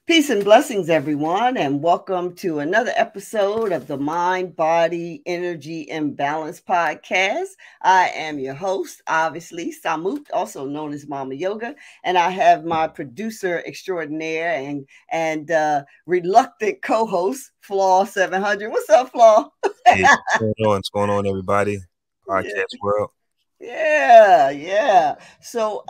Peace and blessings, everyone, and welcome to another episode of the Mind, Body, Energy, and Balance podcast. I am your host, obviously, Samut, also known as Mama Yoga, and I have my producer extraordinaire and reluctant co-host, Flaw 700. What's up, Flaw? Hey, what's going on? What's going on, everybody? Yeah, Podcast world. yeah. So,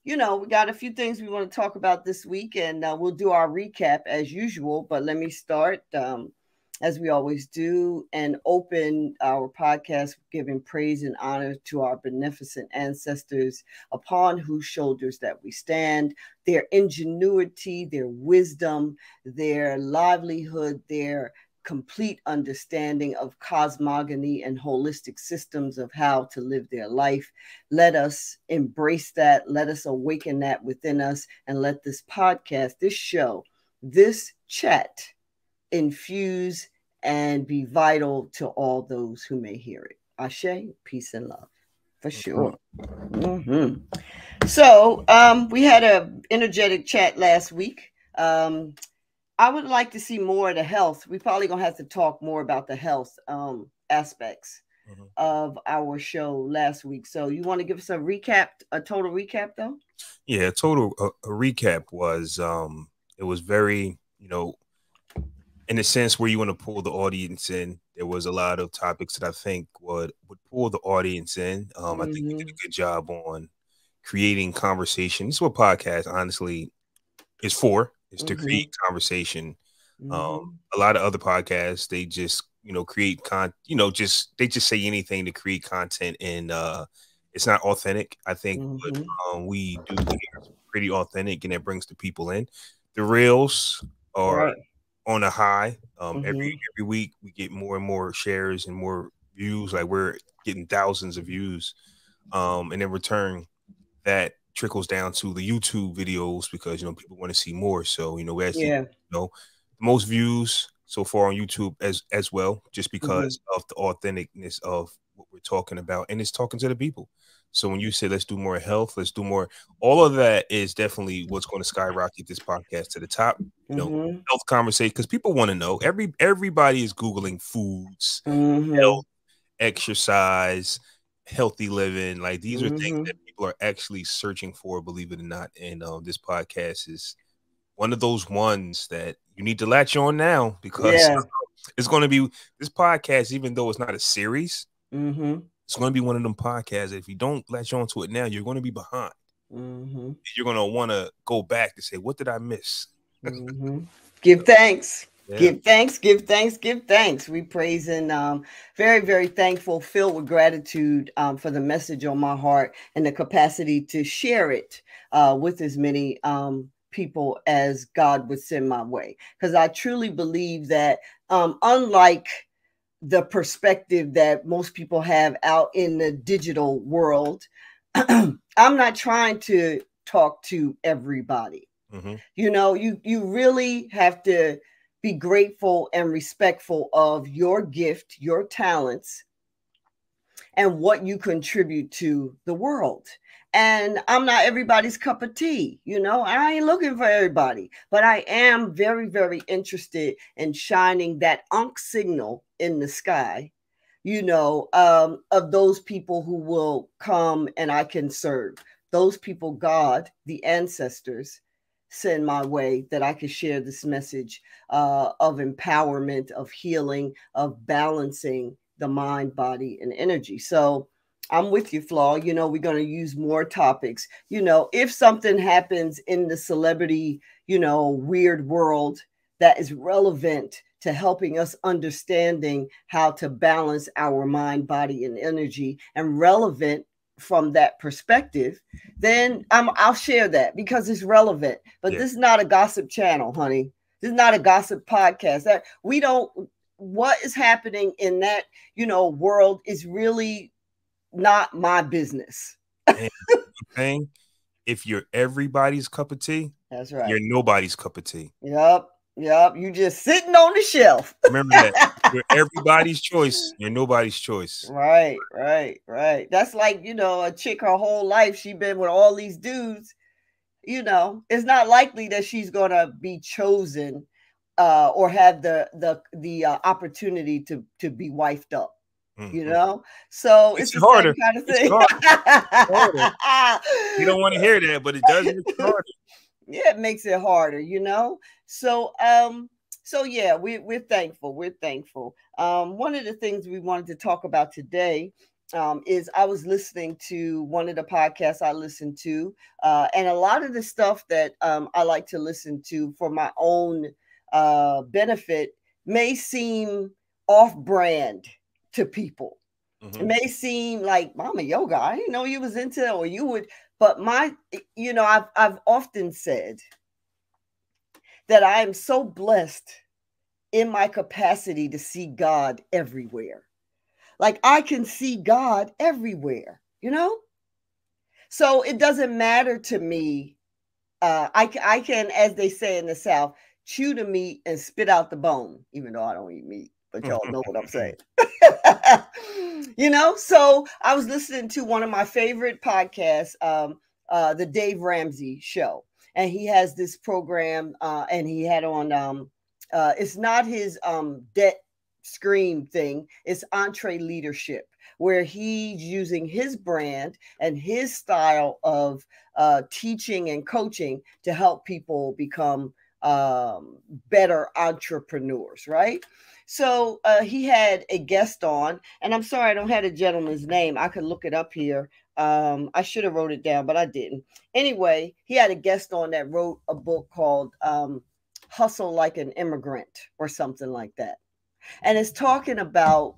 we got a few things we want to talk about this week, and we'll do our recap as usual. But let me start, as we always do, and open our podcast giving praise and honor to our beneficent ancestors, upon whose shoulders that we stand. Their ingenuity, their wisdom, their livelihood, their complete understanding of cosmogony and holistic systems of how to live their life. Let us embrace that. Let us awaken that within us, and let this podcast, this show, this chat infuse and be vital to all those who may hear it. Ashe, peace and love, for sure. Mm-hmm. So we had an energetic chat last week. I would like to see more of the health. We probably gonna have to talk more about the health aspects of our show last week. So you want to give us a total recap, though? Yeah, a recap was it was very, in a sense where you want to pull the audience in. There was a lot of topics that I think would pull the audience in. I think you did a good job on creating conversation. This is what podcast honestly is for. Is to create conversation. A lot of other podcasts, they just create they just say anything to create content, and it's not authentic. I think what we do here is pretty authentic, and it brings the people in. The reels are on a high. Every week we get more and more shares and more views. Like we're getting thousands of views, and in return, that trickles down to the YouTube videos because people want to see more. So we actually the most views so far on YouTube as well, just because of the authenticness of what we're talking about, and it's talking to the people. So when you say let's do more health, let's do more, all of that is definitely what's going to skyrocket this podcast to the top. Health conversation, because people want to know. Everybody is Googling foods, health, exercise, healthy living. Like these are things that people are actually searching for, believe it or not. And this podcast is one of those ones that you need to latch on now, because it's going to be this podcast, even though it's not a series, it's going to be one of them podcasts that if you don't latch on to it now, you're going to be behind. You're going to want to go back and say, what did I miss? Give thanks. Yeah. Give thanks. We praise and very, very thankful, filled with gratitude for the message on my heart and the capacity to share it with as many people as God would send my way. Because I truly believe that unlike the perspective that most people have out in the digital world, I'm not trying to talk to everybody. You really have to be grateful and respectful of your gift, your talents, and what you contribute to the world. And I'm not everybody's cup of tea. I ain't looking for everybody, but I am very, very interested in shining that signal in the sky, of those people who will come and I can serve. Those people, God, the ancestors, send my way, that I could share this message of empowerment, of healing, of balancing the mind, body, and energy. So I'm with you, Flaw. We're going to use more topics. If something happens in the celebrity, weird world that is relevant to helping us understanding how to balance our mind, body, and energy, and relevant from that perspective, then I'll share that because it's relevant. But this is not a gossip channel, honey. This is not a gossip podcast. That we don't. What is happening in that world is really not my business. Thing, if you're everybody's cup of tea, that's right. You're nobody's cup of tea. Yep. You just sitting on the shelf. Remember that. You're everybody's choice. You're nobody's choice. Right. That's like, a chick her whole life, she been with all these dudes. you know, it's not likely that she's going to be chosen or have the opportunity to be wifed up. You know, so it's the same harder. kind of It's thing. harder. You don't want to hear that, but it does make it harder. Yeah, it makes it harder, you know. So yeah, we're thankful. We're thankful. One of the things we wanted to talk about today is I was listening to one of the podcasts I listened to, and a lot of the stuff that I like to listen to for my own benefit may seem off-brand to people. It may seem like, Mama Yoga, I didn't know you was into, or you would, but you know, I've often said that I am so blessed in my capacity to see God everywhere. Like I can see God everywhere, you know? So it doesn't matter to me. I can, as they say in the South, chew the meat and spit out the bone, even though I don't eat meat, but y'all know what I'm saying. You know, so I was listening to one of my favorite podcasts, the Dave Ramsey Show, and he has this program, and he had on, it's not his debt scream thing, it's Entree Leadership, where he's using his brand and his style of teaching and coaching to help people become better entrepreneurs, right? So he had a guest on, and I'm sorry I don't have a gentleman's name. I could look it up here. I should have wrote it down, but I didn't. Anyway, he had a guest on that wrote a book called Hustle Like an Immigrant or something like that. And it's talking about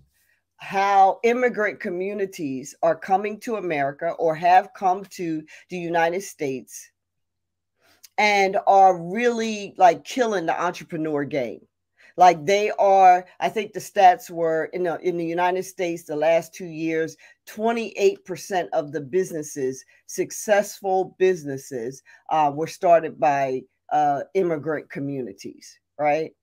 how immigrant communities are coming to America or have come to the United States and are really like killing the entrepreneur game. Like they are, I think the stats were in the United States the last 2 years, 28% of the businesses, successful businesses, were started by immigrant communities, right?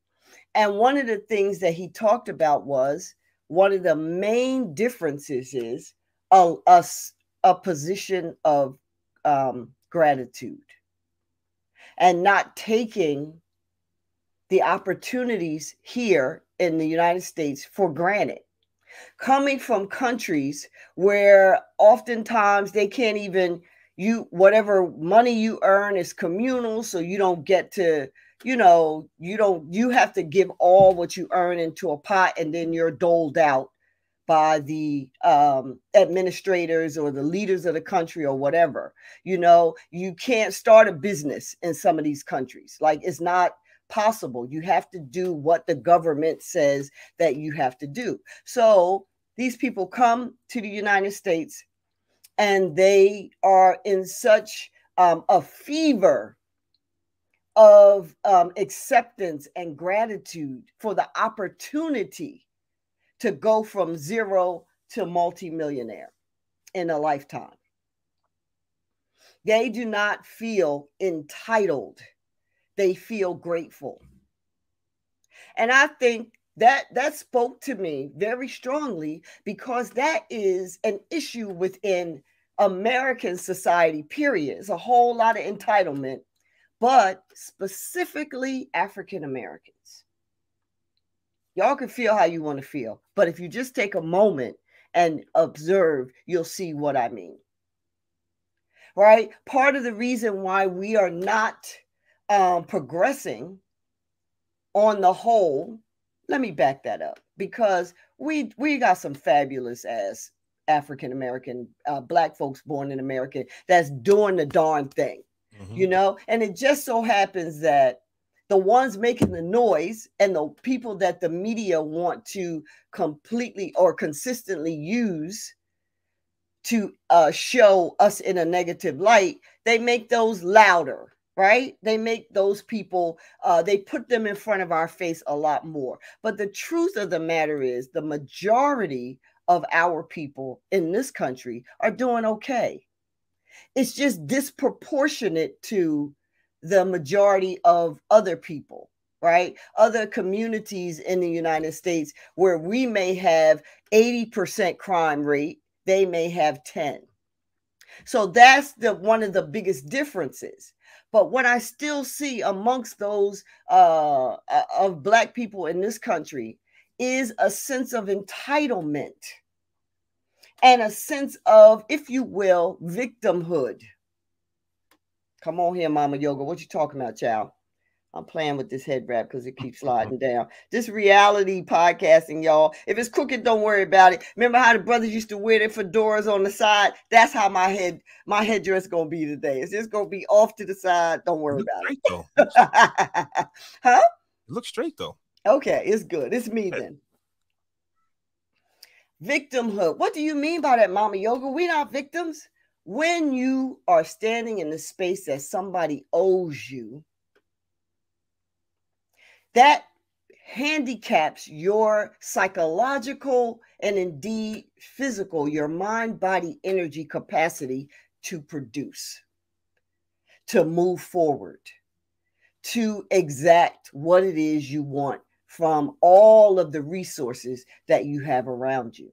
And one of the things that he talked about was one of the main differences is a position of gratitude and not taking the opportunities here in the United States for granted. Coming from countries where oftentimes they can't even, whatever money you earn is communal, so you don't get to, you have to give all what you earn into a pot, and then you're doled out by the administrators or the leaders of the country or whatever. You can't start a business in some of these countries. Like it's not possible. You have to do what the government says that you have to do. So these people come to the United States and they are in such a fever of acceptance and gratitude for the opportunity to go from zero to multimillionaire in a lifetime. They do not feel entitled. They feel grateful. And I think that spoke to me very strongly because that is an issue within American society, period. It's a whole lot of entitlement, but specifically African Americans. Y'all can feel how you want to feel, but if you just take a moment and observe, you'll see what I mean. Right? Part of the reason why we are not progressing on the whole, let me back that up, because we got some fabulous ass African American Black folks born in America that's doing the darn thing, and it just so happens that the ones making the noise and the people that the media want to completely or consistently use to show us in a negative light, they make those louder. Right? They make those people, they put them in front of our face a lot more. But the truth of the matter is the majority of our people in this country are doing okay. It's just disproportionate to the majority of other people, right? Other communities in the United States where we may have 80% crime rate, they may have 10. So that's one of the biggest differences. But what I still see amongst those of Black people in this country is a sense of entitlement and a sense of, if you will, victimhood. Come on here, Mama Yoga. What you talking about, child? I'm playing with this head wrap because it keeps sliding down. This reality podcasting, y'all. If it's crooked, don't worry about it. Remember how the brothers used to wear their fedoras on the side? That's how my headdress gonna be today. It's just gonna be off to the side. Don't worry about straight, it. Though. Huh? It looks straight though. Okay, it's good. It's me then. Victimhood. What do you mean by that, Mama Yoga? We're not victims. When you are standing in the space that somebody owes you, that handicaps your psychological and indeed physical, your mind, body, energy capacity to produce, to move forward, to exact what it is you want from all of the resources that you have around you.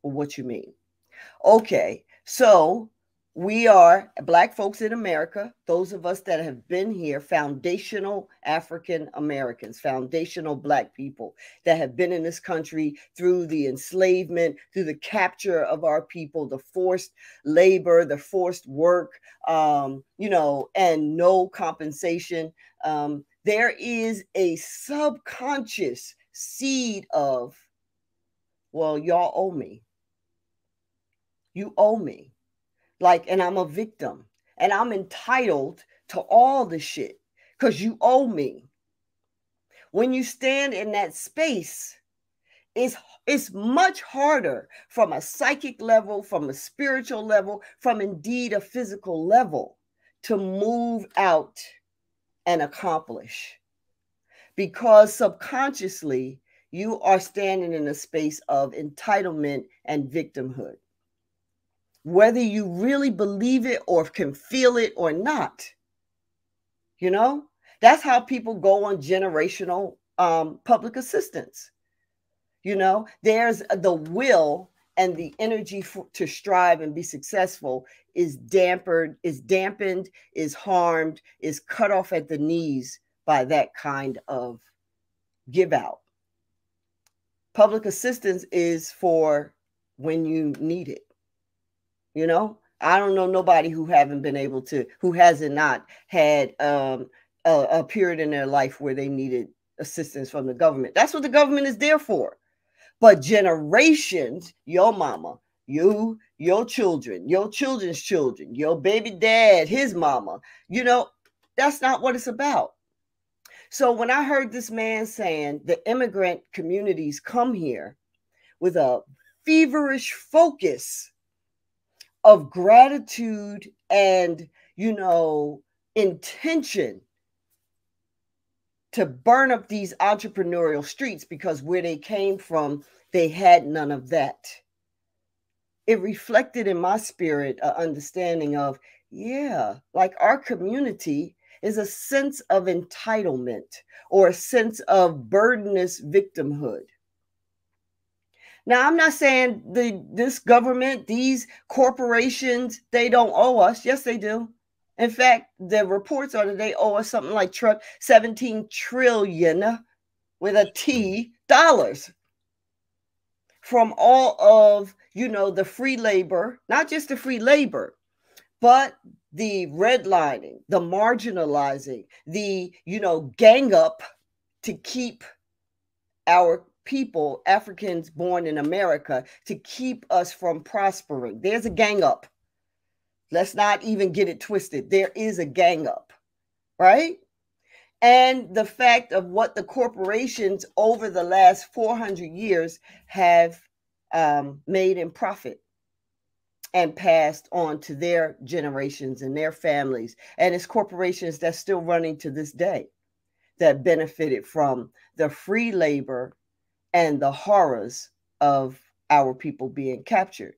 Or what you mean? Okay, so we are Black folks in America, those of us that have been here, foundational African Americans, foundational Black people that have been in this country through the enslavement, through the capture of our people, the forced labor, the forced work, and no compensation. There is a subconscious seed of, well, y'all owe me. You owe me. And I'm a victim and I'm entitled to all the shit because you owe me. When you stand in that space, it's much harder from a psychic level, from a spiritual level, from indeed a physical level to move out and accomplish, because subconsciously you are standing in a space of entitlement and victimhood. Whether you really believe it or can feel it or not, that's how people go on generational public assistance. There's the will and the energy to strive and be successful is dampened, is harmed, is cut off at the knees by that kind of give out. Public assistance is for when you need it. I don't know nobody who hasn't not had a period in their life where they needed assistance from the government. That's what the government is there for. But generations, your mama, you, your children, your children's children, your baby dad, his mama, that's not what it's about. So when I heard this man saying the immigrant communities come here with a feverish focus of gratitude and, intention to burn up these entrepreneurial streets because where they came from, they had none of that. It reflected in my spirit an understanding of, our community is a sense of entitlement or a sense of burdenous victimhood. Now, I'm not saying this government, these corporations, they don't owe us. Yes, they do. In fact, the reports are that they owe us something like 17 trillion with a T dollars from all of, the free labor, not just the free labor, but the redlining, the marginalizing, the, gang up to keep our people, Africans born in America, to keep us from prospering. There's a gang up. Let's not even get it twisted. There is a gang up, right? And the fact of what the corporations over the last 400 years have made in profit and passed on to their generations and their families. And it's corporations that's still running to this day that benefited from the free labor and the horrors of our people being captured.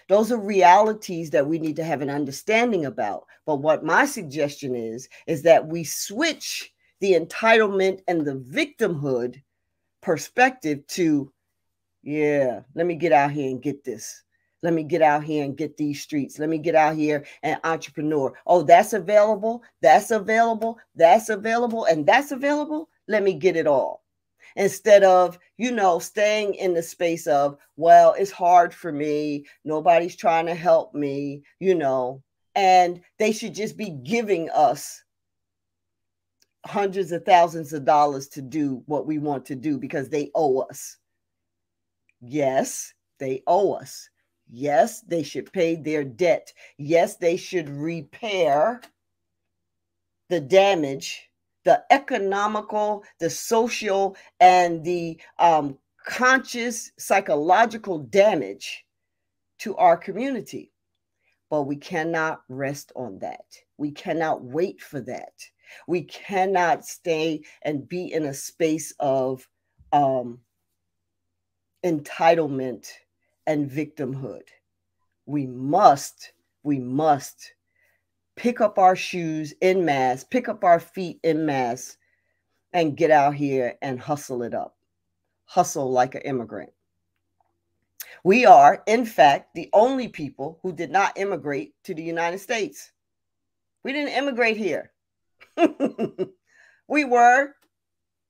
Those are realities that we need to have an understanding about. But what my suggestion is that we switch the entitlement and the victimhood perspective to, let me get out here and get this. Let me get out here and get these streets. Let me get out here and entrepreneur. Oh, that's available. That's available. That's available. And that's available. Let me get it all. Instead of, staying in the space of, well, it's hard for me. Nobody's trying to help me, and they should just be giving us hundreds of thousands of dollars to do what we want to do because they owe us. Yes, they owe us. Yes, they should pay their debt. Yes, they should repair the damage, the economical, the social, and the conscious psychological damage to our community. But we cannot rest on that. We cannot wait for that. We cannot stay and be in a space of entitlement and victimhood. We must pick up our shoes en masse, pick up our feet en masse, and get out here and hustle it up. Hustle like an immigrant. We are, in fact, the only people who did not immigrate to the United States. We didn't immigrate here. We were,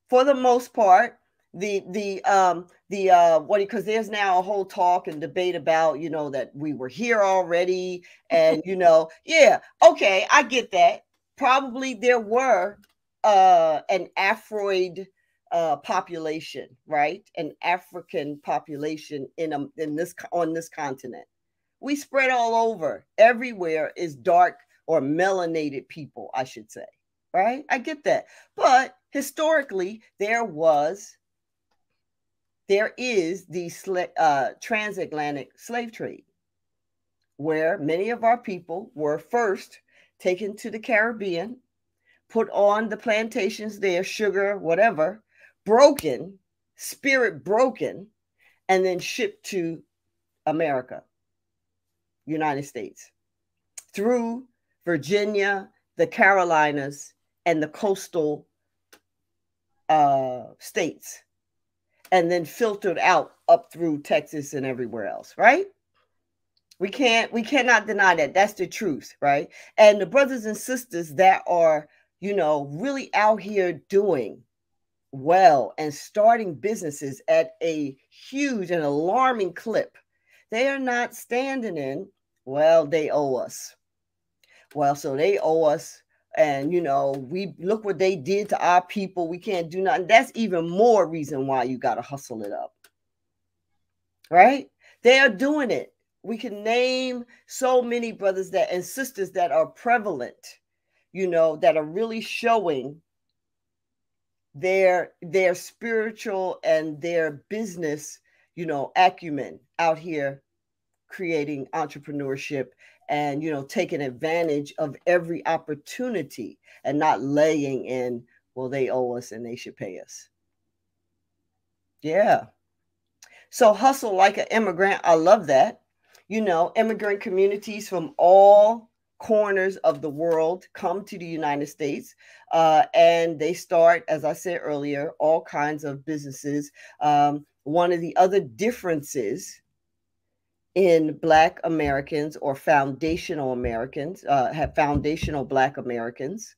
for the most part, because there's now a whole talk and debate about, that we were here already. And, yeah, okay, I get that. Probably there were an Afroid population, right? An African population on this continent. We spread all over. Everywhere is dark or melanated people, I should say, right? I get that. But historically, there is the transatlantic slave trade, where many of our people were first taken to the Caribbean, put on the plantations there, sugar, whatever, broken, spirit broken, and then shipped to America, United States, through Virginia, the Carolinas, and the coastal states, and then filtered out up through Texas and everywhere else, right? We cannot deny that. That's the truth, right? And the brothers and sisters that are, really out here doing well and starting businesses at a huge and alarming clip, they are not standing in, well, they owe us. Well, so they owe us. And, we look what they did to our people. We can't do nothing. That's even more reason why you got to hustle it up. Right? They are doing it. We can name so many brothers and sisters that are prevalent, that are really showing their spiritual and their business, acumen out here creating entrepreneurship and, taking advantage of every opportunity and not laying in, well, they owe us and they should pay us. Yeah. So hustle like an immigrant. I love that. Immigrant communities from all corners of the world come to the United States, and they start, as I said earlier, all kinds of businesses. One of the other differences in Black Americans or foundational Americans, have foundational Black Americans,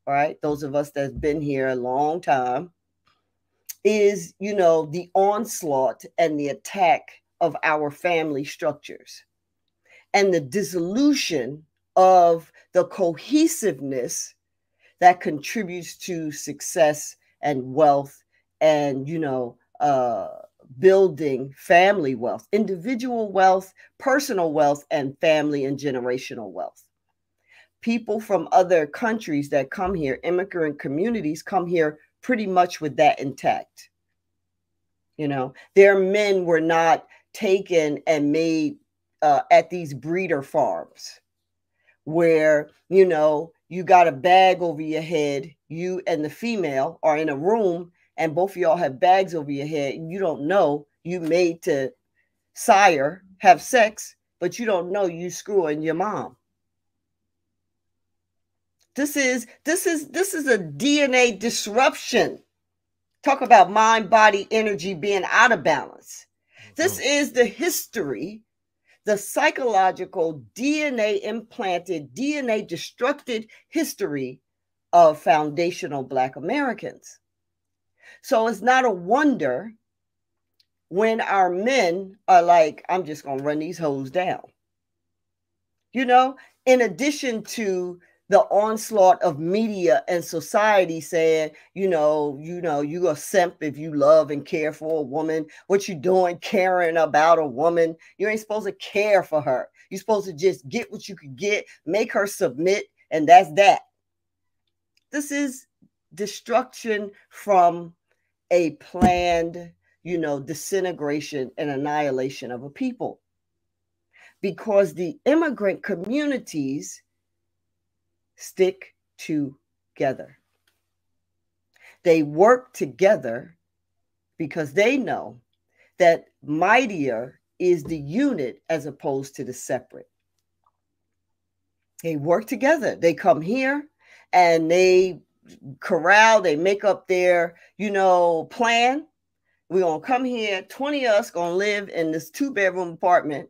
all right, those of us that's been here a long time, is, the onslaught and the attack of our family structures and the dissolution of the cohesiveness that contributes to success and wealth and, building family wealth, individual wealth, personal wealth, and family and generational wealth. People from other countries that come here, immigrant communities, come here pretty much with that intact. Their men were not taken and made at these breeder farms where, you got a bag over your head, you and the female are in a room and both of y'all have bags over your head and you don't know you made to sire, have sex, but you don't know you screwing your mom. This is a DNA disruption. Talk about mind, body, energy being out of balance. This is the history the psychological DNA implanted, DNA destructed history of foundational Black Americans. So it's not a wonder when our men are like, I'm just going to run these hoes down. You know, in addition to the onslaught of media and society saying, you a simp if you love and care for a woman. What you doing caring about a woman? You ain't supposed to care for her. You're supposed to just get what you could get, make her submit, and that's that. This is destruction from a planned, disintegration and annihilation of a people. Because the immigrant communities stick together. They work together because they know that mightier is the unit as opposed to the separate. They work together. They come here and they corral, they make up their, plan. We're going to come here, 20 of us going to live in this 2-bedroom apartment.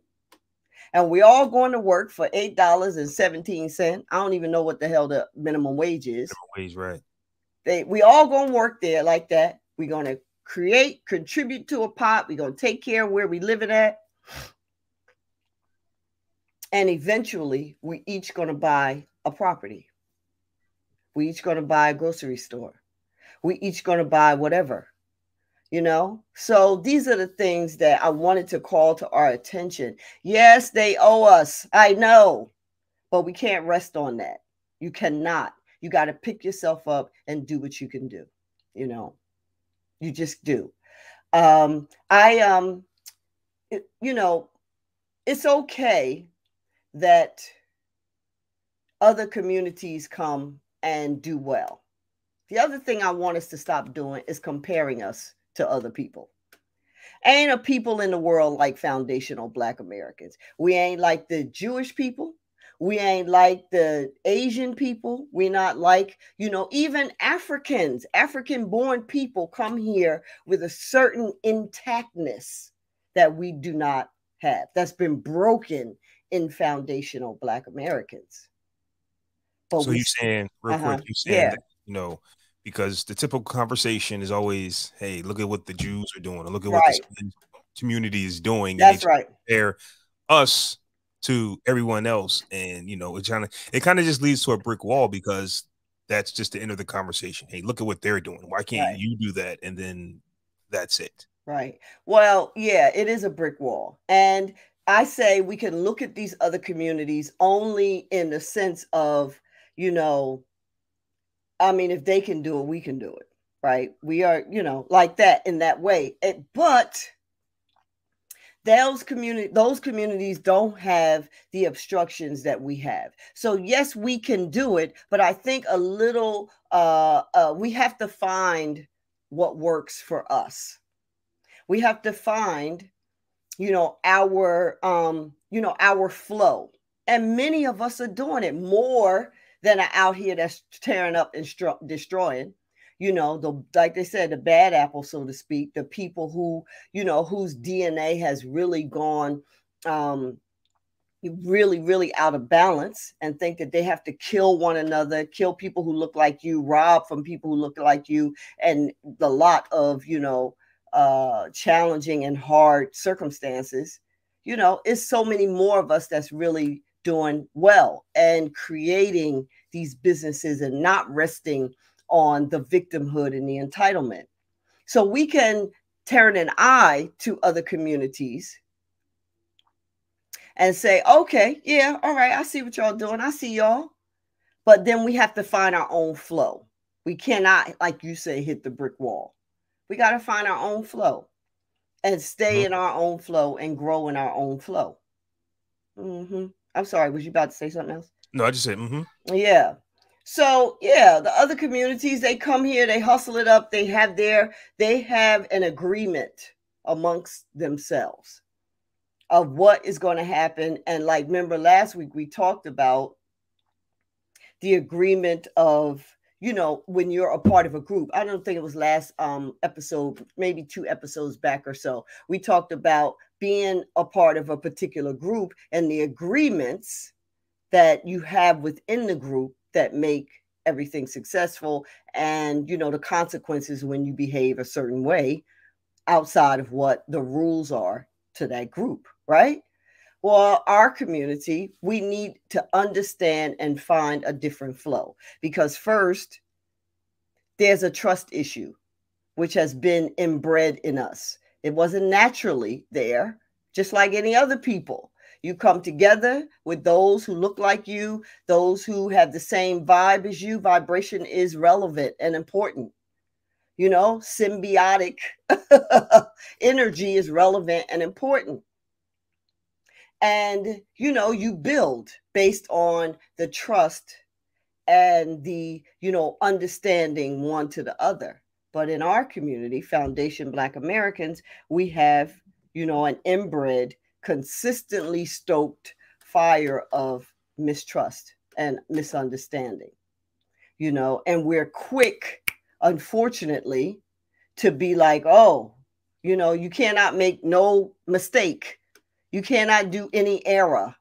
And we all going to work for $8.17. I don't even know what the hell the minimum wage is. Minimum wage, right? We all going to work there like that. We're going to contribute to a pot. We're going to take care of where we living at. And eventually, we each going to buy a property. We each going to buy a grocery store. We each going to buy whatever. So these are the things that I wanted to call to our attention. Yes, they owe us. I know, but we can't rest on that. You cannot. You got to pick yourself up and do what you can do. You just do. It's okay that other communities come and do well. The other thing I want us to stop doing is comparing us to other people. Ain't a people in the world like foundational Black Americans. We ain't like the Jewish people. We ain't like the Asian people. We're not like, even Africans, African-born people come here with a certain intactness that we do not have. That's been broken in foundational Black Americans. But so you're saying, real quick, you're saying that, because the typical conversation is always, hey, look at what the Jews are doing, or look at what this community is doing. That's right. Compare us to everyone else. And, it kind of just leads to a brick wall, because that's just the end of the conversation. Hey, look at what they're doing. Why can't you do that? And then that's it. Right. Well, yeah, it is a brick wall. And I say we can look at these other communities only in the sense of, if they can do it, we can do it, right? We are, like that in that way. But those communities don't have the obstructions that we have. So yes, we can do it, but I think a little, we have to find what works for us. We have to find, our flow. And many of us are doing it more than are out here that's tearing up and destroying. Like they said, the bad apple, so to speak, the people who, whose DNA has really gone really, really out of balance, and think that they have to kill one another, kill people who look like you, rob from people who look like you, and the lot of, challenging and hard circumstances. It's so many more of us that's really doing well and creating these businesses and not resting on the victimhood and the entitlement. So we can turn an eye to other communities and say, okay, yeah, all right, I see what y'all doing. I see y'all. But then we have to find our own flow. We cannot, like you say, hit the brick wall. We got to find our own flow and stay in our own flow and grow in our own flow. I'm sorry, was you about to say something else? No, I just said, Yeah. So, yeah, the other communities, they come here, they hustle it up. They have an agreement amongst themselves of what is going to happen. And like, remember last week, we talked about the agreement of, when you're a part of a group. I don't think it was last episode, maybe 2 episodes back or so, we talked about being a part of a particular group and the agreements that you have within the group that make everything successful, and the consequences when you behave a certain way outside of what the rules are to that group, right? Well, our community, we need to understand and find a different flow, because first, there's a trust issue, which has been inbred in us. It wasn't naturally there, just like any other people. You come together with those who look like you, those who have the same vibe as you. Vibration is relevant and important. Symbiotic energy is relevant and important. And, you build based on the trust and the, understanding one to the other. But in our community, Foundation Black Americans, we have, an inbred, consistently stoked fire of mistrust and misunderstanding, and we're quick, unfortunately, to be like, oh, you cannot make no mistake. You cannot do any error,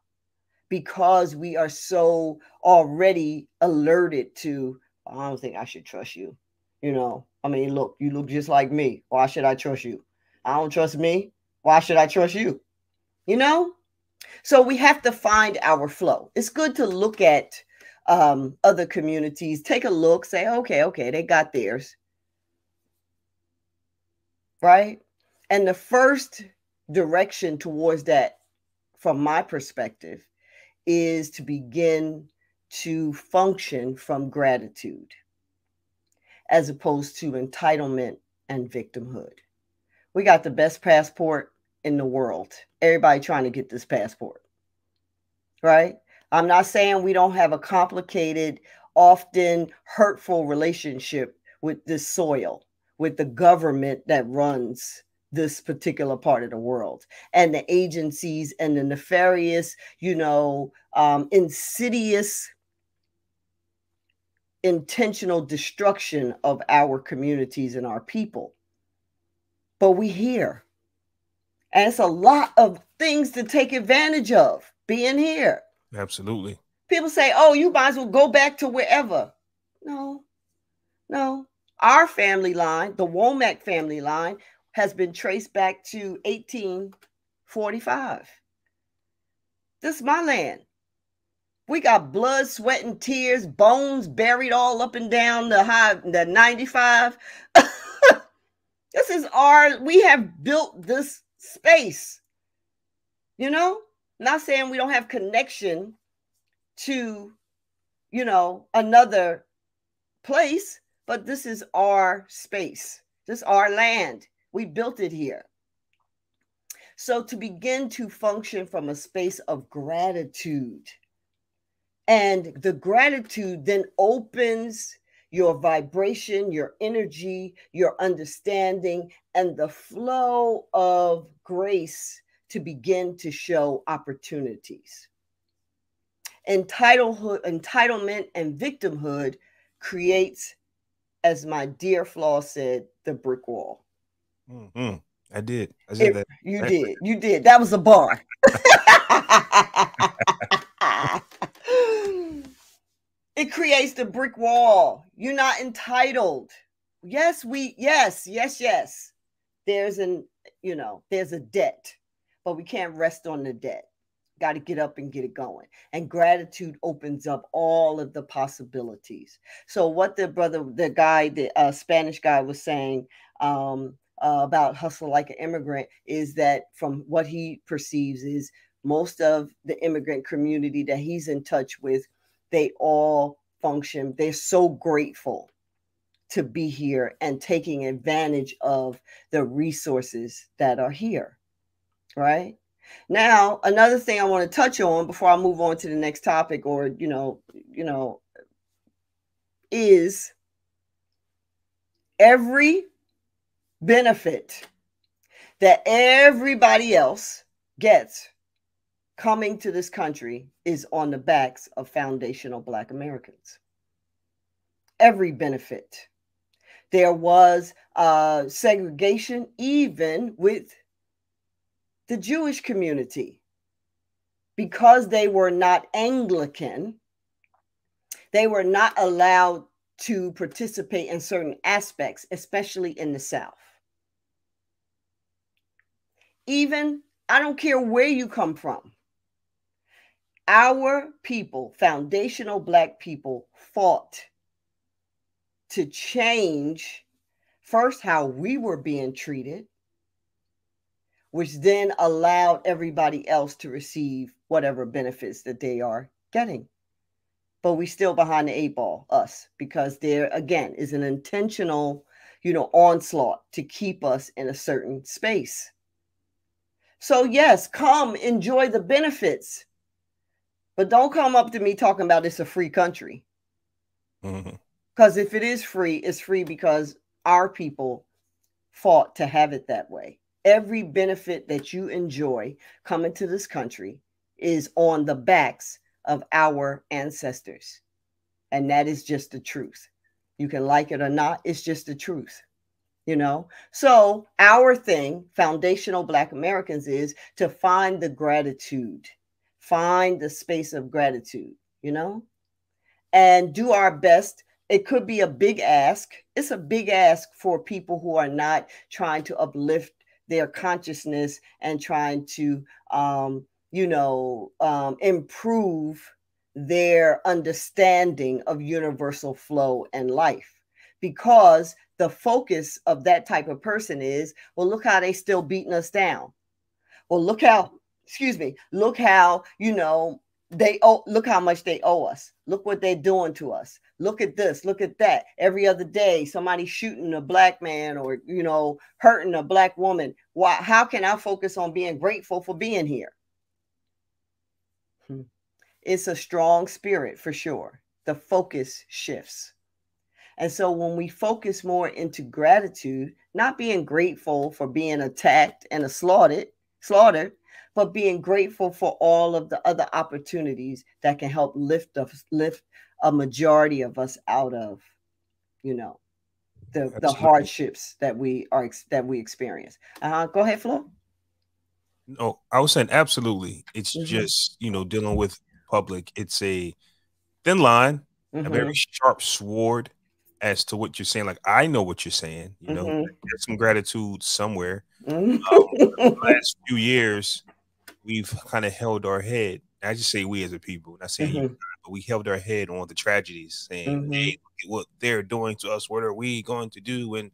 because we are so already alerted to, I don't think I should trust you. Look, you look just like me. Why should I trust you? I don't trust me. Why should I trust you? So we have to find our flow. It's good to look at other communities, take a look, say, okay, they got theirs. Right? And the first direction towards that, from my perspective, is to begin to function from gratitude as opposed to entitlement and victimhood. We got the best passport in the world. Everybody trying to get this passport, right? I'm not saying we don't have a complicated, often hurtful relationship with this soil, with the government that runs this particular part of the world, and the agencies and the nefarious, insidious, intentional destruction of our communities and our people. But we here. And it's a lot of things to take advantage of being here. Absolutely. People say, oh, you might as well go back to wherever. No. Our family line, the Womack family line, has been traced back to 1845. This is my land. We got blood, sweat, and tears, bones buried all up and down the 95. This is we have built this space. Not saying we don't have connection to, another place, but this is our space. This is our land. We built it here. So to begin to function from a space of gratitude, and the gratitude then opens your vibration, your energy, your understanding, and the flow of grace to begin to show opportunities. Entitlement and victimhood creates, as my dear Flaw said, the brick wall. Mm-hmm. I did. I said that. You did. That was a bar. It creates the brick wall. You're not entitled. Yes. There's there's a debt, but we can't rest on the debt. Got to get up and get it going. And gratitude opens up all of the possibilities. So what the Spanish guy was saying about hustle like an immigrant is that, from what he perceives, is most of the immigrant community that he's in touch with, they all function. They're so grateful to be here and taking advantage of the resources that are here, right? Now, another thing I want to touch on before I move on to the next topic, or, is every benefit that everybody else gets coming to this country is on the backs of foundational Black Americans. every benefit. There was segregation even with the Jewish community. Because they were not Anglican, they were not allowed to participate in certain aspects, especially in the South. Even, I don't care where you come from, our people, foundational Black people, fought to change first how we were being treated, which then allowed everybody else to receive whatever benefits that they are getting. But we still behind the eight ball, us, because there again is an intentional, onslaught to keep us in a certain space. So yes, come enjoy the benefits, but don't come up to me talking about it's a free country. Because if it is free, it's free because our people fought to have it that way. Every benefit that you enjoy coming to this country is on the backs of our ancestors. And that is just the truth. You can like it or not, it's just the truth. So our thing, foundational Black Americans, is to find the gratitude, find the space of gratitude, and do our best. It could be a big ask. It's a big ask for people who are not trying to uplift their consciousness and trying to improve their understanding of universal flow and life, because the focus of that type of person is, well, look how they still beating us down. Well, look how look how much they owe us. Look what they're doing to us. Look at this, look at that. Every other day somebody shooting a Black man or hurting a Black woman. Why? How can I focus on being grateful for being here? It's a strong spirit for sure. The focus shifts. And so when we focus more into gratitude, not being grateful for being attacked and slaughtered, but being grateful for all of the other opportunities that can help lift a majority of us out of, the hardships that we experience. Go ahead, Flo. No, I was saying absolutely. It's just, dealing with public. It's a thin line, a very sharp sword as to what you're saying. Like, I know what you're saying, there's some gratitude somewhere. The last few years, we've kind of held our head. I just say we as a people, not saying you, but we held our head on the tragedies, saying, hey, look at what they're doing to us. What are we going to do? And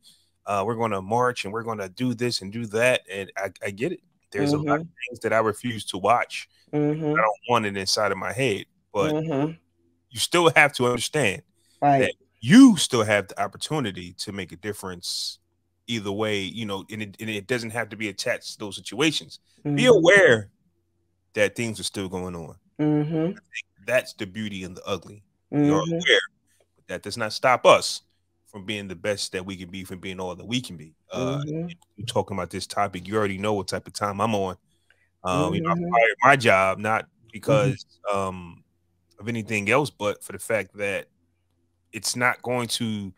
we're going to march and we're going to do this and do that. And I get it. There's a lot of things that I refuse to watch. I don't want it inside of my head. But you still have to understand that you still have the opportunity to make a difference either way, and it doesn't have to be attached to those situations. Be aware that things are still going on. I think that's the beauty and the ugly. We are aware, but that does not stop us from being the best that we can be, from being all that we can be. You're talking about this topic, you already know what type of time I'm on. I fired my job not because of anything else, but for the fact that it's not going to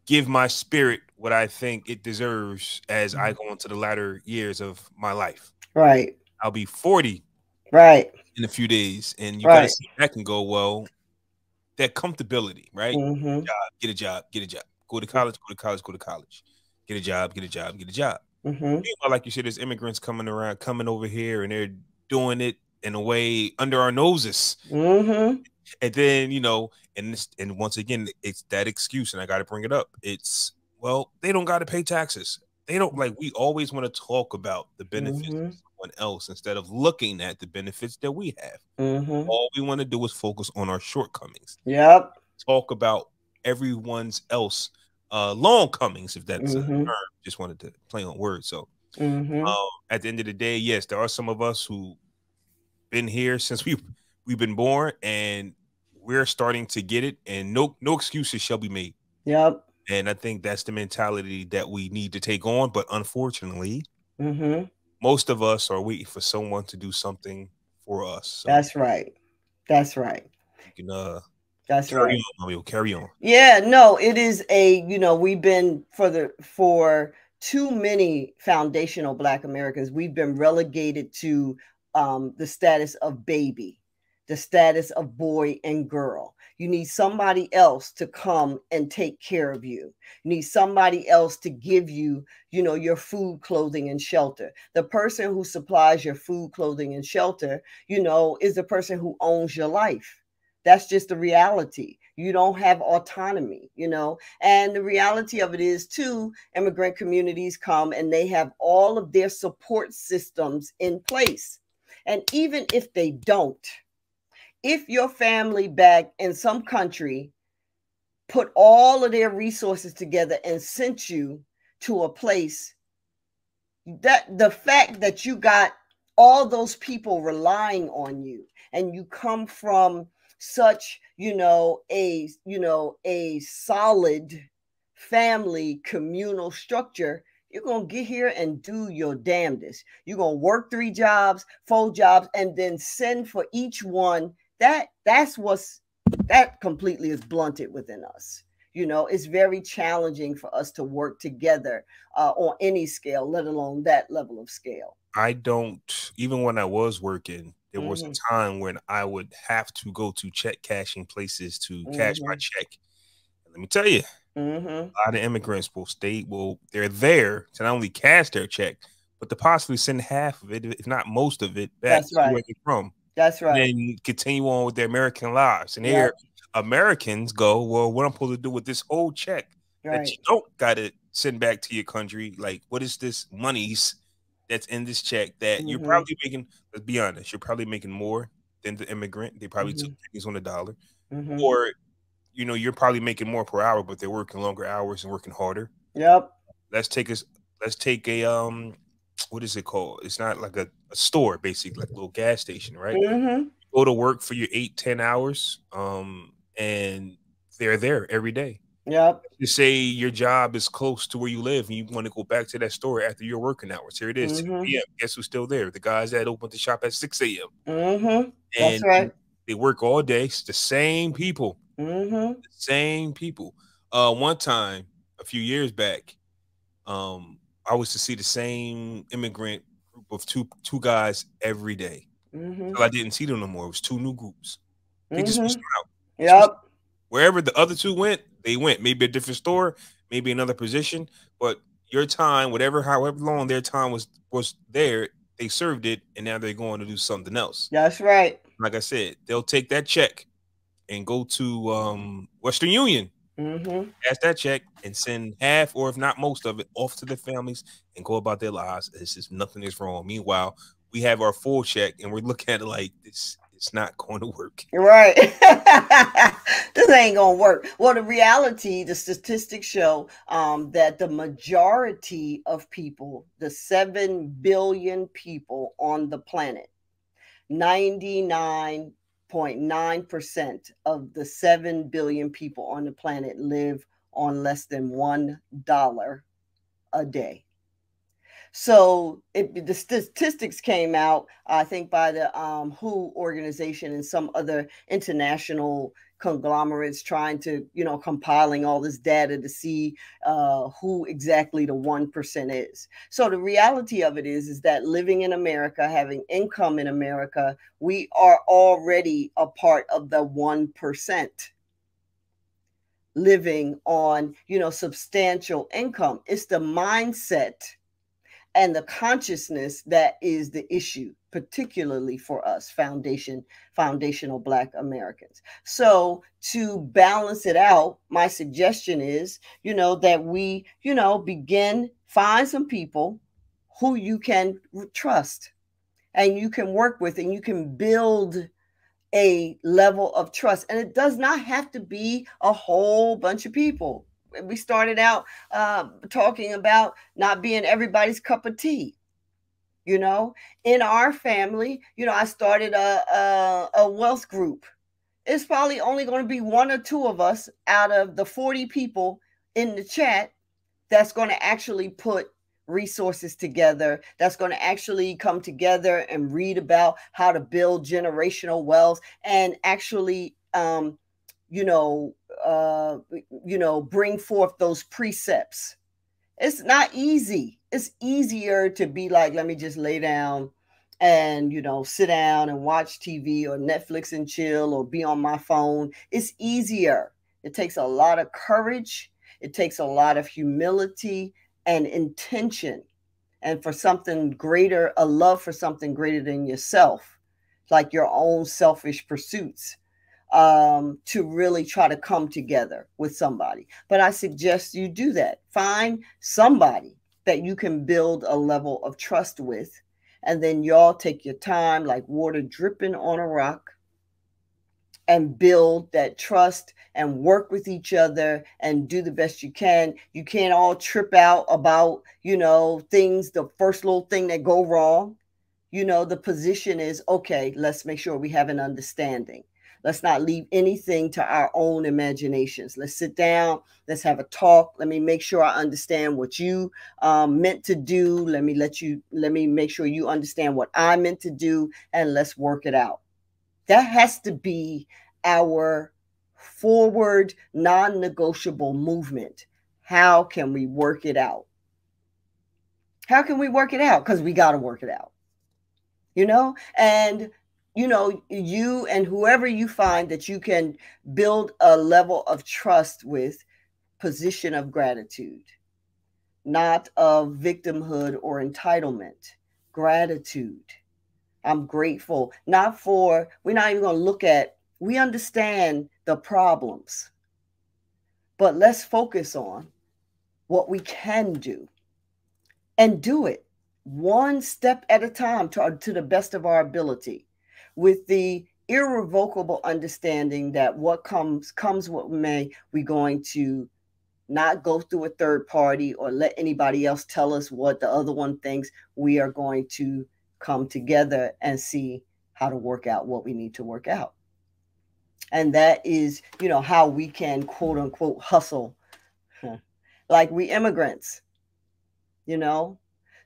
give my spirit what I think it deserves as I go into the latter years of my life. Right. I'll be 40 in a few days, and you got to sit back and go, well, that comfortability, right? Get a job, get a job. Go to college, go to college, go to college. Get a job, get a job, get a job. Meanwhile, like you said, there's immigrants coming over here, and they're doing it in a way under our noses. And then, and once again, it's that excuse, and I got to bring it up. It's, well, they don't got to pay taxes. They don't, like, we always want to talk about the benefits of someone else instead of looking at the benefits that we have. All we want to do is focus on our shortcomings. Talk about everyone's else longcomings, if that's a term. Just wanted to play on words. So at the end of the day, yes, there are some of us who been here since we've been born, and we're starting to get it, and no excuses shall be made. And I think that's the mentality that we need to take on. But unfortunately, most of us are waiting for someone to do something for us. So that's right. That's right. You can That's Carry right. on, Mario. Carry on. Yeah, no, it is a, we've been for too many foundational Black Americans, we've been relegated to the status of baby, the status of boy and girl. You need somebody else to come and take care of you. You need somebody else to give you, your food, clothing, and shelter. The person who supplies your food, clothing, and shelter, is the person who owns your life. That's just the reality. You don't have autonomy, and the reality of it is, too, immigrant communities come and they have all of their support systems in place. And even if they don't, if your family back in some country put all of their resources together and sent you to a place, that the fact that you got all those people relying on you, and you come from such, a solid family communal structure, you're going to get here and do your damnedest. You're going to work 3 jobs, 4 jobs, and then send for each one. That completely is blunted within us. It's very challenging for us to work together on any scale, let alone that level of scale. I don't, even when I was working, there was a time when I would have to go to check cashing places to cash my check. And let me tell you, a lot of immigrants they're there to not only cash their check, but to possibly send half of it, if not most of it, back to where they're from. That's right. And then continue on with their American lives. And here, Americans go, well, what I'm supposed to do with this whole check that you don't got to send back to your country? Like, what is this monies that's in this check that you're probably making? Let's be honest, you're probably making more than the immigrant. They probably took pennies on the dollar, or you're probably making more per hour, but they're working longer hours and working harder. Yep. Let's take a what is it called? It's not like a store, basically, like a little gas station, right? Go to work for your 8-10 hours, and they're there every day. Yep. You say your job is close to where you live and you want to go back to that store after your working hours. Here it is, 10 p.m. Guess who's still there? The guys that opened the shop at 6 a.m. That's And right. they work all day. It's the same people. The same people. One time, a few years back, I was to see the same immigrant group of two guys every day. So I didn't see them no more. It was 2 new groups. They just switched out. Yep. Wherever the other 2 went, they went. Maybe a different store, maybe another position. But your time, however long their time was there, they served it, and now they're going to do something else. That's right. Like I said, they'll take that check and go to Western Union, cash that check, and send half, or if not most of it, off to their families and go about their lives as if nothing is wrong. Meanwhile, we have our full check and we're looking at it like this. It's not going to work. Right. This ain't gonna work. Well, the reality, the statistics show that the majority of people, the 7 billion people on the planet, 99.9% of the 7 billion people on the planet live on less than $1 a day. So the statistics came out, I think, by the WHO organization and some other international conglomerates trying to, compiling all this data to see who exactly the 1% is. So the reality of it is that living in America, having income in America, we are already a part of the 1%. Living on, substantial income. It's the mindset and the consciousness that is the issue, particularly for us foundational Black Americans. So to balance it out, my suggestion is, that we, find some people who you can trust and you can work with, and you can build a level of trust. And it does not have to be a whole bunch of people. We started out talking about not being everybody's cup of tea. In our family, I started a wealth group. It's probably only going to be 1 or 2 of us out of the 40 people in the chat that's going to actually put resources together, that's going to actually come together and read about how to build generational wealth and actually you know, bring forth those precepts. It's not easy. It's easier to be like, let me just lay down and, sit down and watch TV or Netflix and chill or be on my phone. It's easier. It takes a lot of courage. It takes a lot of humility and intention, and for something greater, a love for something greater than yourself, like your own selfish pursuits, to really try to come together with somebody. But I suggest you do that. Find somebody that you can build a level of trust with, and then y'all take your time, like water dripping on a rock, and build that trust and work with each other and do the best you can. You can't all trip out about, things, the first little thing that go wrong. The position is, okay, let's make sure we have an understanding. Let's not leave anything to our own imaginations. Let's sit down. Let's have a talk. Let me make sure I understand what you meant to do. Let me make sure you understand what I meant to do, and let's work it out. That has to be our forward, non-negotiable movement. How can we work it out? How can we work it out? Because we got to work it out. And you and whoever you find that you can build a level of trust with, position of gratitude, not of victimhood or entitlement. Gratitude. I'm grateful. We're not even going to look at, we understand the problems, but let's focus on what we can do and do it one step at a time to the best of our ability, with the irrevocable understanding that what comes what may, we're going to not go through a third party or let anybody else tell us what the other one thinks. We are going to come together and see how to work out what we need to work out. And that is, how we can, quote unquote, hustle like we immigrants,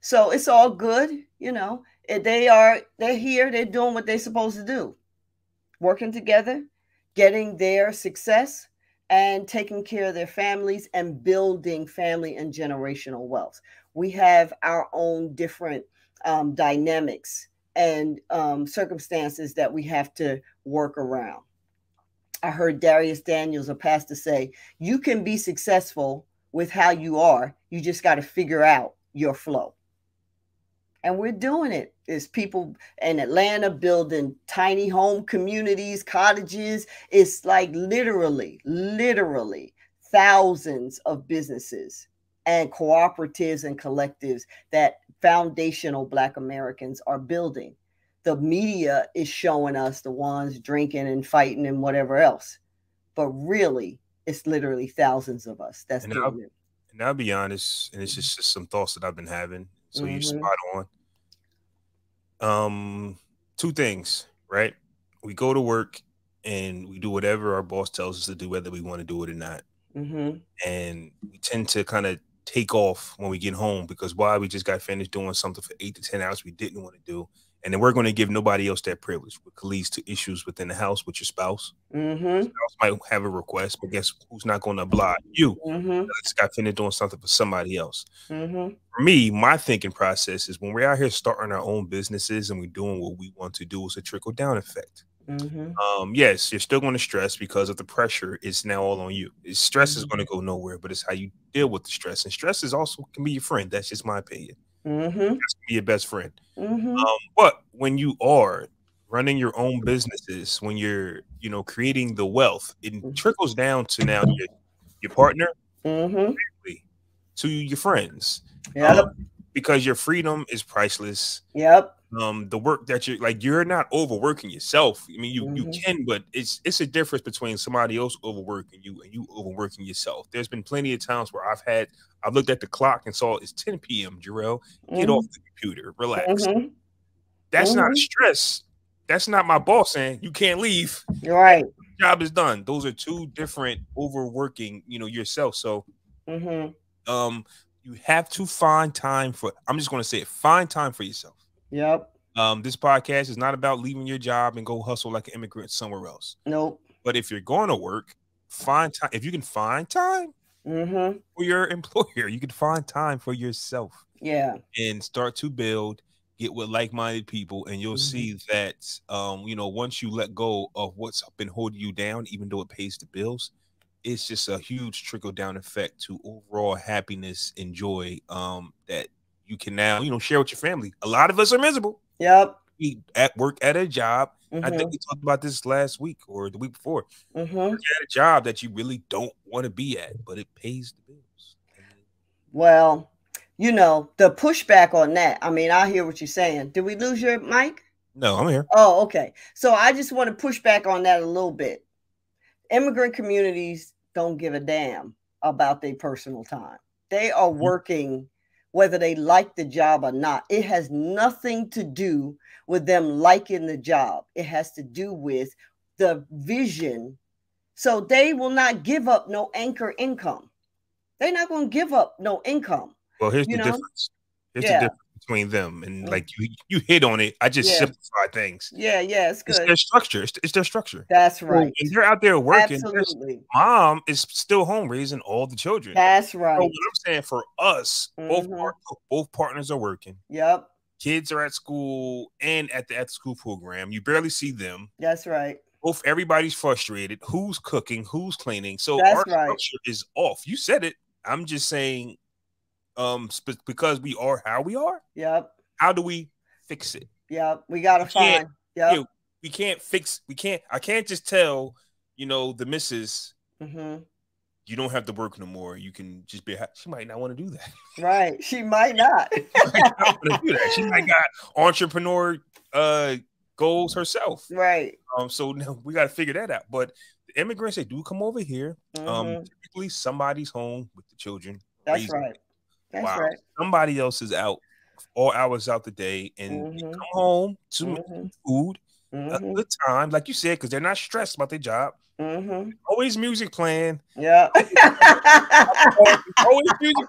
So it's all good, they're here, they're doing what they're supposed to do, working together, getting their success, and taking care of their families and building family and generational wealth. We have our own different dynamics and circumstances that we have to work around. I heard Darius Daniels, a pastor, say, you can be successful with how you are. You just got to figure out your flow. And we're doing it. There's people in Atlanta building tiny home communities, cottages. It's like literally thousands of businesses and cooperatives and collectives that foundational Black Americans are building. The media is showing us the ones drinking and fighting and whatever else. But really, it's literally thousands of us that's doing it. And I'll be honest, and it's just some thoughts that I've been having. So you spot on. Two things, right? We go to work and we do whatever our boss tells us to do, whether we want to do it or not. And we tend to kind of take off when we get home because why, we just got finished doing something for 8 to 10 hours we didn't want to do. And then we're going to give nobody else that privilege, which leads to issues within the house with your spouse. Spouse might have a request, but guess who's not going to oblige you? Just got finished doing something for somebody else. For me, my thinking process is when we're out here starting our own businesses and we're doing what we want to do, is a trickle down effect. Yes, you're still going to stress because of the pressure. It's now all on you. Stress is going to go nowhere, but it's how you deal with the stress. And stress is also can be your friend. That's just my opinion. It can be your best friend. But when you are running your own businesses, when you're, creating the wealth, it trickles down to now your partner, to your friends. Because your freedom is priceless. The work that you're not overworking yourself. I mean, you can, but it's a difference between somebody else overworking you and you overworking yourself. There's been plenty of times where I've looked at the clock and saw it's 10 p.m. Jarrell, get off the computer, relax. That's not stress. That's not my boss saying you can't leave. Right. Job is done. Those are two different overworking, yourself. So, you have to find time for. I'm just going to say it. Find time for yourself. Yep. This podcast is not about leaving your job and go hustle like an immigrant somewhere else. Nope. But if you're going to work, find time. If you can find time for your employer, you can find time for yourself. Yeah. And start to build, get with like-minded people, and you'll see that once you let go of what's been holding you down, even though it pays the bills, it's just a huge trickle down effect to overall happiness and joy that you can now share with your family. A lot of us are miserable. Yep. We at work at a job. I think we talked about this last week or the week before. Work at a job that you really don't want to be at, but it pays the bills. Well, the pushback on that, I mean, I hear what you're saying. Did we lose your mic? No, I'm here. Oh, okay. So I just want to push back on that a little bit. Immigrant communities don't give a damn about their personal time. They are working whether they like the job or not. It has nothing to do with them liking the job. It has to do with the vision. So they will not give up no anchor income. They're not going to give up no income. Well, here's the difference. Here's the difference between them, and like you hit on it. I just simplify things. Yeah, it's good. It's their structure. It's their structure. That's right. And they're out there working. Absolutely. Mom is still home raising all the children. That's right. So what I'm saying, for us, both partners are working. Yep. Kids are at school and at the school program. You barely see them. That's right. Everybody's frustrated. Who's cooking? Who's cleaning? So our structure is off. You said it. I'm just saying, because we are how we are. Yep. How do we fix it? Yep. We gotta find. Yep. We can't fix. We can't. I can't just tell the missus. You don't have to work no more. You can just be. She might not want to do that. Right. She might not. She might got entrepreneur goals herself. Right. So now we got to figure that out. But the immigrants, they do come over here. Typically somebody's home with the children. That's right. That's right. Somebody else is out all hours out the day, and they come home to food, a good time, like you said, because they're not stressed about their job. Always music playing. Yeah. Always music.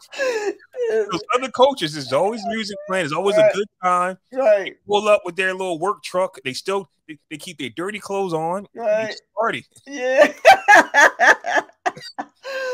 Those other coaches, there's always music playing. It's always a good time. Right. They pull up with their little work truck. They still they keep their dirty clothes on. Right. Party. Yeah.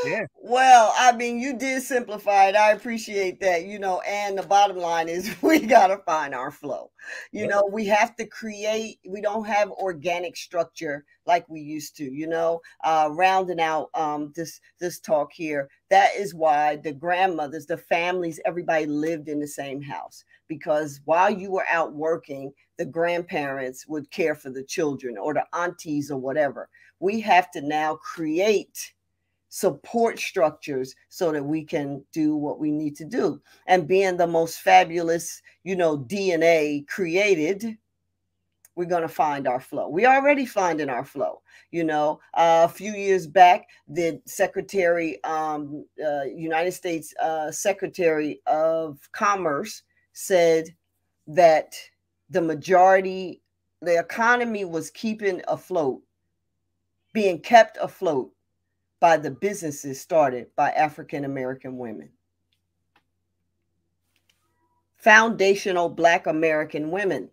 Yeah. Well, I mean, you did simplify it. I appreciate that, and the bottom line is we got to find our flow. We have to create, we don't have organic structure like we used to, rounding out this talk here. That is why the grandmothers, the families, everybody lived in the same house, because while you were out working, the grandparents would care for the children or the aunties or whatever. We have to now create support structures so that we can do what we need to do. And being the most fabulous, DNA created, we're going to find our flow. We already finding our flow. A few years back, the United States Secretary of Commerce said that the economy was being kept afloat by the businesses started by African American women. Foundational Black American women.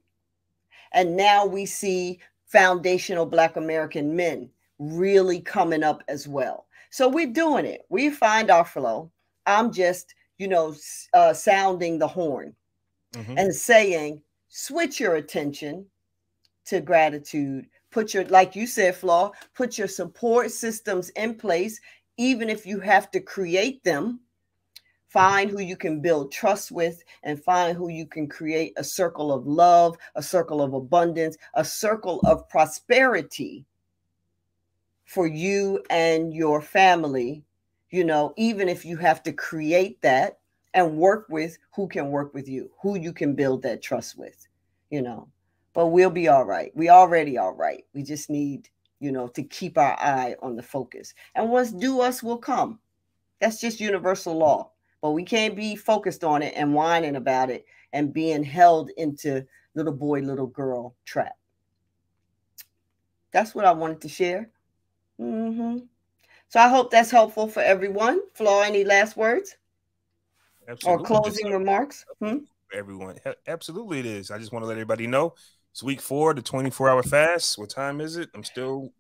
And now we see foundational Black American men really coming up as well. So we're doing it. We find our flow. I'm just, sounding the horn and saying, switch your attention to gratitude. Like you said, Flaw, put your support systems in place, even if you have to create them. Find who you can build trust with, and find who you can create a circle of love, a circle of abundance, a circle of prosperity for you and your family, even if you have to create that and work with who can work with you, who you can build that trust with, But we'll be all right. We already all right. We just need, to keep our eye on the focus. And what's due us will come. That's just universal law. But we can't be focused on it and whining about it and being held into little boy, little girl trap. That's what I wanted to share. So I hope that's helpful for everyone. Flaw, any last words? Absolutely. Or closing remarks? Everyone. Absolutely it is. I just want to let everybody know It's week 4, the 24-hour fast. What time is it? I'm still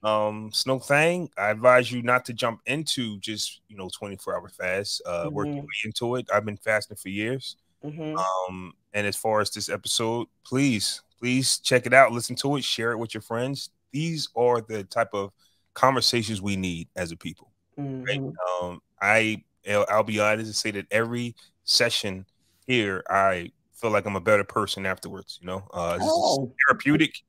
Snow Thang. I advise you not to jump into just 24-hour fast. Work your way into it. I've been fasting for years. And as far as this episode, please check it out, listen to it, share it with your friends. These are the type of conversations we need as a people. Right? I'll be honest and say that every session here, I feel like I'm a better person afterwards. It's therapeutic.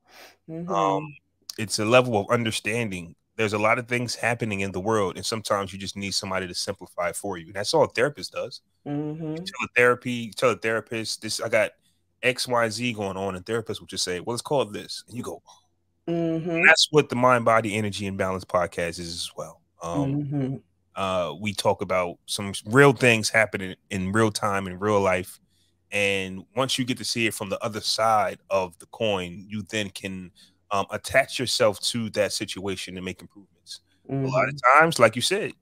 It's a level of understanding. There's a lot of things happening in the world, and sometimes you just need somebody to simplify it for you. And that's all a therapist does. You tell a therapist, this, I got X, Y, Z going on, and therapist will just say, well, it's called this. And you go, and that's what the Mind, Body, Energy, and Balance podcast is as well. We talk about some real things happening in real time, in real life. And once you get to see it from the other side of the coin, you then can attach yourself to that situation and make improvements. A lot of times, like you said,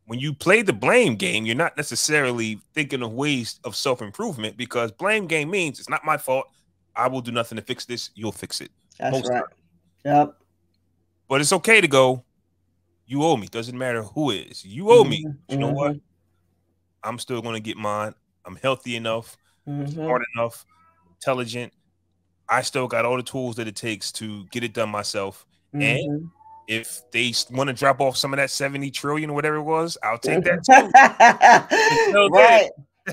when you play the blame game, you're not necessarily thinking of ways of self-improvement, because blame game means it's not my fault. I will do nothing to fix this. You'll fix it. That's right. Yep. But it's okay to go, you owe me. Doesn't matter who it is. You owe me. But you know what? I'm still going to get mine. I'm healthy enough, smart enough, intelligent. I still got all the tools that it takes to get it done myself. And if they want to drop off some of that 70 trillion or whatever it was, I'll take that too.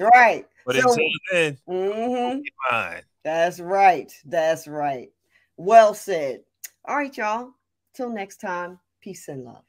Right. But until then, get mine. That's right. That's right. Well said. All right, y'all. Till next time. Peace and love.